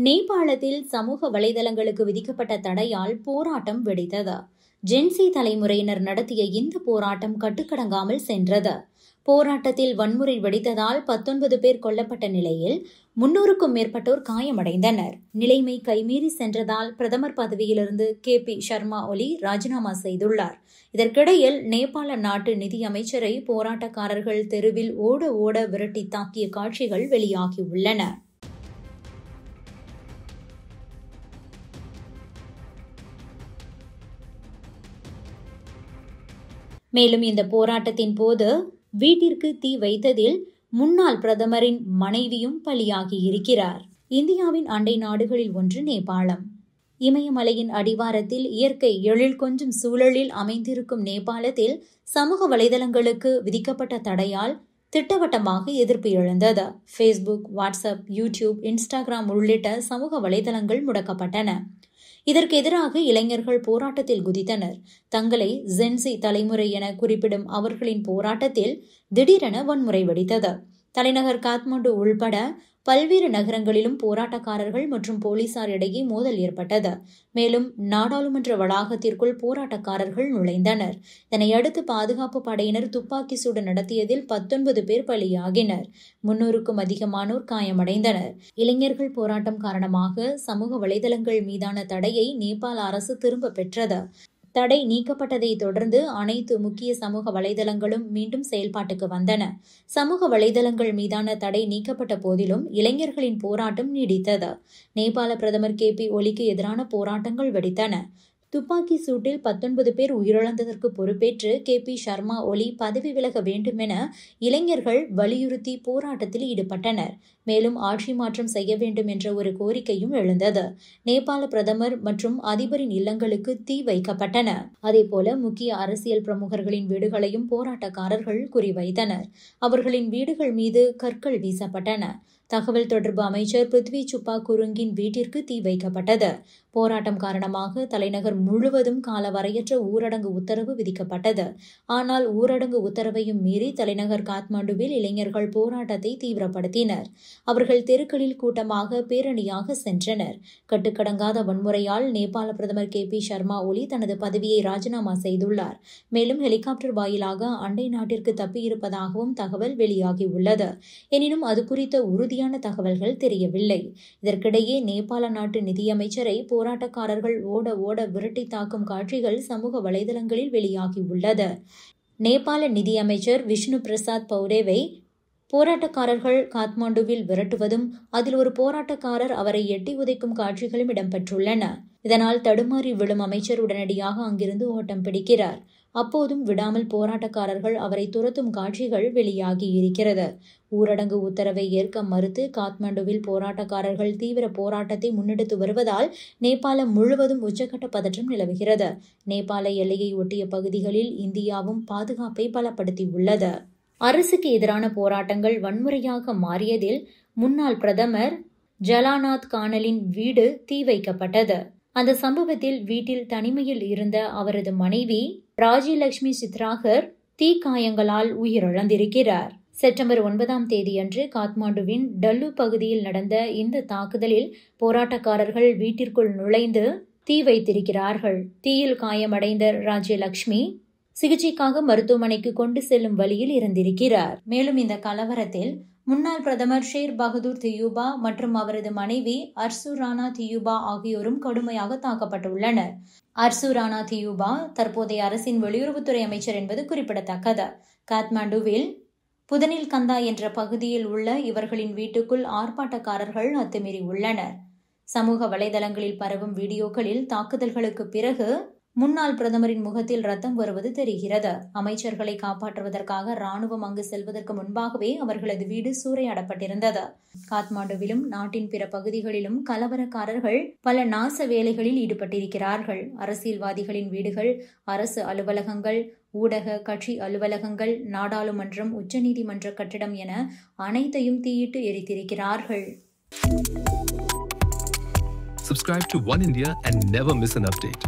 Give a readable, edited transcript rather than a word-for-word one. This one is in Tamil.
நேபாளத்தில் சமூக வலைதளங்களுக்கு விதிக்கப்பட்ட தடையால் போராட்டம் வெடித்தது. ஜென்சி தலைமுறையினர் நடத்திய இந்த போராட்டம் கட்டுக்கடங்காமல் சென்றது. போராட்டத்தில் வன்முறை வெடித்ததால் 19 பேர் கொல்லப்பட்ட நிலையில் 300க்கும் மேற்பட்டோர் காயமடைந்தனர். நிலைமை கைமீறி சென்றதால் பிரதமர் பதவியிலிருந்து KP சர்மா ஒலி ராஜினாமா செய்துள்ளார். இதற்கிடையில் நேபாள நாட்டு நிதியமைச்சரை போராட்டக்காரர்கள் தெருவில் ஓட ஓட விரட்டி தாக்கிய காட்சிகள் வெளியாகியுள்ளன. மேலும் இந்த போராட்டத்தின் போது வீட்டிற்கு தீ வைத்ததில் முன்னாள் பிரதமரின் மனைவியும் பலியாகி இருக்கிறார். இந்தியாவின் அண்டை நாடுகளில் ஒன்று நேபாளம். இமயமலையின் அடிவாரத்தில் இயற்கை எழில் கொஞ்சம் சூழலில் அமைந்திருக்கும் நேபாளத்தில் சமூக வலைதளங்களுக்கு விதிக்கப்பட்ட தடையால் திட்டவட்டமாக எதிர்ப்பு எழுந்தது. ஃபேஸ்புக், வாட்ஸ்அப், யூடியூப், இன்ஸ்டாகிராம் உள்ளிட்ட சமூக வலைதளங்கள் முடக்கப்பட்டன. இதற்கு எதிராக இளைஞர்கள் போராட்டத்தில் குதித்தனர். தங்களை ஜென்சி தலைமுறை என குறிப்பிடும் அவர்களின் போராட்டத்தில் திடீரென வன்முறை வெடித்தது. தலைநகர் காத்மாண்டு உள்பட பல்வேறு நகரங்களிலும் போராட்டக்காரர்கள் மற்றும் போலீசார் இடையே மோதல் ஏற்பட்டது. மேலும் நாடாளுமன்ற வளாகத்திற்குள் போராட்டக்காரர்கள் நுழைந்தனர். இதனையடுத்து பாதுகாப்பு படையினர் துப்பாக்கி சூடு நடத்தியதில் 19 பேர் பலியாகினர். 300க்கும் அதிகமானோர் காயமடைந்தனர். இளைஞர்கள் போராட்டம் காரணமாக சமூக வலைதளங்கள் மீதான தடையை நேபாள அரசு திரும்ப பெற்றது. தடை நீக்கப்பட்டதை தொடர்ந்து அனைத்து முக்கிய சமூக வலைதளங்களும் மீண்டும் செயல்பாட்டுக்கு வந்தன. சமூக வலைதளங்கள் மீதான தடை நீக்கப்பட்ட போதிலும் இளைஞர்களின் போராட்டம் நீடித்தது. நேபாள பிரதமர் KP ஒலிக்கு எதிரான போராட்டங்கள் வெடித்தன. துப்பாக்கி சூட்டில் 19 பேர் உயிரிழந்ததற்கு பொறுப்பேற்று KP சர்மா ஒலி பதவி விலக வேண்டுமென இளைஞர்கள் வலியுறுத்தி போராட்டத்தில் ஈடுபட்டனர். மேலும் ஆட்சி மாற்றம் செய்ய வேண்டும் என்ற ஒரு கோரிக்கையும் எழுந்தது. நேபாள பிரதமர் மற்றும் அதிபரின் இல்லங்களுக்கு தீ வைக்கப்பட்டன. அதேபோல முக்கிய அரசியல் பிரமுகர்களின் வீடுகளையும் போராட்டக்காரர்கள் குறிவைத்தனர். அவர்களின் வீடுகள் மீது கற்கள் வீசப்பட்டன. தகவல் தொடர்பு அமைச்சர் பிருத்வி சுப்பா குருங்கின் வீட்டிற்கு தீ வைக்கப்பட்டது. போராட்டம் காரணமாக தலைநகர் முழுவதும் காலவரையற்ற ஊரடங்கு உத்தரவு விதிக்கப்பட்டது. ஆனால் ஊரடங்கு உத்தரவையும் மீறி தலைநகர் காத்மாண்டுவில் இளைஞர்கள் போராட்டத்தை தீவிரப்படுத்தினர். அவர்கள் தெருக்களில் கூட்டமாக பேரணியாக சென்றனர். கட்டுக்கடங்காத வன்முறையால் நேபாள பிரதமர் KP சர்மா ஒலி தனது பதவியை ராஜினாமா செய்துள்ளார். மேலும் ஹெலிகாப்டர் வாயிலாக அண்டை நாட்டிற்கு தப்பியிருப்பதாகவும் தகவல் வெளியாகியுள்ளது. எனினும் அது குறித்த உறுதியான தகவல்கள் தெரியவில்லை. இதற்கிடையே நேபாள நாட்டு நிதியமைச்சரை போராட்டக்காரர்கள் ஓட ஓட விரட்டி தாக்கும் காட்சிகள் சமூக வலைதளங்களில் வெளியாகியுள்ளது. நேபாள நிதியமைச்சர் விஷ்ணு பிரசாத் பௌடேவை போராட்டக்காரர்கள் காத்மாண்டுவில் விரட்டுவதும் அதில் ஒரு போராட்டக்காரர் அவரை எட்டி உதைக்கும் காட்சிகளும் இடம்பெற்றுள்ளன. இதனால் தடுமாறி விழும் அமைச்சர் உடனடியாக அங்கிருந்து ஓட்டம் பிடிக்கிறார். அப்போதும் விடாமல் போராட்டக்காரர்கள் அவரை துரத்தும் காட்சிகள் வெளியாகி இருக்கிறது. ஊரடங்கு உத்தரவை ஏற்க மறுத்து காத்மாண்டுவில் போராட்டக்காரர்கள் தீவிர போராட்டத்தை முன்னெடுத்து வருவதால் நேபாளம் முழுவதும் உச்சக்கட்ட பதற்றம் நிலவுகிறது. நேபாள எல்லையை ஒட்டிய பகுதிகளில் இந்தியாவும் பாதுகாப்பை பலப்படுத்தியுள்ளது. அரசுக்கு எதிரான போராட்டங்கள் வன்முறையாக மாறியதில் முன்னாள் பிரதமர் ஜலாநாத் கானலின் வீடு தீ வைக்கப்பட்டது. அந்த சம்பவத்தில் வீட்டில் தனிமையில் இருந்த அவரது மனைவி ராஜ்யலட்சுமி சித்ராகர் தீக்காயங்களால் உயிரிழந்திருக்கிறார். செப்டம்பர் 9ஆம் தேதியன்று காத்மாண்டுவின் டல்லு பகுதியில் நடந்த இந்த தாக்குதலில் போராட்டக்காரர்கள் வீட்டிற்குள் நுழைந்து தீ வைத்திருக்கிறார்கள். தீயில் காயமடைந்த ராஜ்யலட்சுமி சிகிச்சைக்காக மருத்துவமனைக்கு கொண்டு செல்லும் வழியில் இருந்திருக்கிறார். மேலும் இந்த கலவரத்தில் முன்னாள் பிரதமர் ஷேர் பகதூர் தியூபா மற்றும் அவரது மனைவி அர்சு ராணா தியூபா ஆகியோரும் கடுமையாக தாக்கப்பட்டுள்ளனர். அர்சு ராணா தியூபா தற்போதைய அரசின் வெளியுறவுத்துறை அமைச்சர் என்பது குறிப்பிடத்தக்கது. காத்மாண்டுவில் புதனில் கந்தா என்ற பகுதியில் உள்ள இவர்களின் வீட்டுக்குள் ஆர்ப்பாட்டக்காரர்கள் அத்துமீறி உள்ளனர். சமூக வலைதளங்களில் பரவும் வீடியோக்களில் தாக்குதல்களுக்கு பிறகு முன்னாள் பிரதமரின் முகத்தில் ரத்தம் வருவது தெரிகிறது. அமைச்சர்களை காப்பாற்றுவதற்காக ராணுவம் அங்கு செல்வதற்கு முன்பாகவே அவர்களது வீடு சூறையாடப்பட்டிருந்தது. காத்மாண்டுவிலும் நாட்டின் பிற பகுதிகளிலும் கலவரக்காரர்கள் பல நாச வேலைகளில் ஈடுபட்டிருக்கிறார்கள். அரசியல்வாதிகளின் வீடுகள், அரசு அலுவலகங்கள், ஊடக கட்சி அலுவலகங்கள், நாடாளுமன்றம், உச்சநீதிமன்ற கட்டிடம் என அனைத்தையும் தீயிட்டு எரித்திருக்கிறார்கள். Subscribe to One India and never miss an update.